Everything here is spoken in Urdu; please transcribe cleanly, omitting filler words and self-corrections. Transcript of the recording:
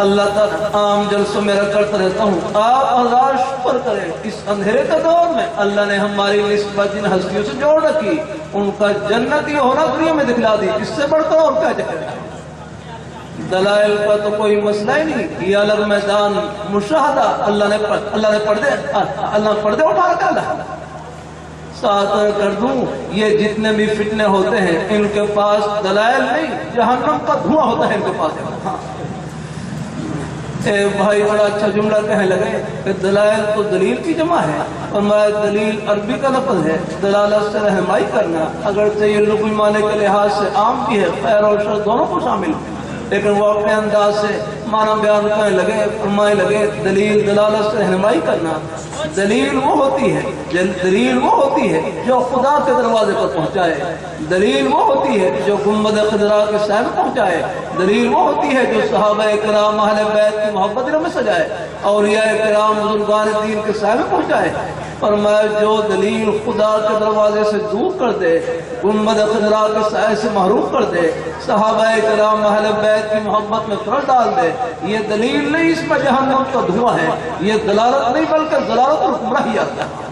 اللہ تعالیٰ عام جلسوں میں کرتا رہتا ہوں، آپ ہزار شکر کریں اس اندھیرے کا دور میں اللہ نے ہماری نسبت جن ہستیوں سے جوڑ رکھی، ان کا جنتی ہونا دنیا میں دکھلا دی، اس سے بڑھ کر اور کیا چاہیے۔ دلائل کا تو کوئی مسئلہ ہی نہیں، یہ الگ میدان مشاہدہ اللہ نے پردے اٹھا رکھا اللہ۔ ساتھ کر دوں یہ جتنے بھی فتنے ہوتے ہیں ان کے پاس دلائل نہیں، جہنم کا دھواں ہوتا ہے ان کے پاس۔ ایک بھائی بڑا اچھا جملہ کہنے لگے کہ دلائل تو دلیل کی جمع ہے، اور میں دلیل عربی کا لفظ ہے، دلالت سے رہنمائی کرنا، اگرچہ یہ لغوی معنی کے لحاظ سے عام کی ہے، خیر اور شر دونوں کو شامل ہے، لیکن وہ اپنے انداز سے معنی بیان کرنے لگے، فرمائے لگے دلیل دلالت سے رہنمائی کرنا۔ دلیل وہ ہوتی ہے جو خدا کے دروازے پر پہنچائے، دلیل وہ ہوتی ہے جو گنبد خضرا کے سائے میں پہنچائے، دلیل وہ ہوتی ہے جو صحابہ کرام اہل بیت کی محبت دلوں میں سجائے، اولیاء کرام بزرگان دین کے سائے میں پہنچائے۔ فرمایا جو دلیل خدا کے دروازے سے دور کر دے، گنبد خضرا کے سائے سے محروم کر دے، صحابہ کرام اہل بیت کی محبت میں فرق ڈال دے، یہ دلیل نہیں، اس میں جہنم کا دھواں ہے، یہ دلالت نہیں بلکہ ضلالت اور گمراہی آتا ہے۔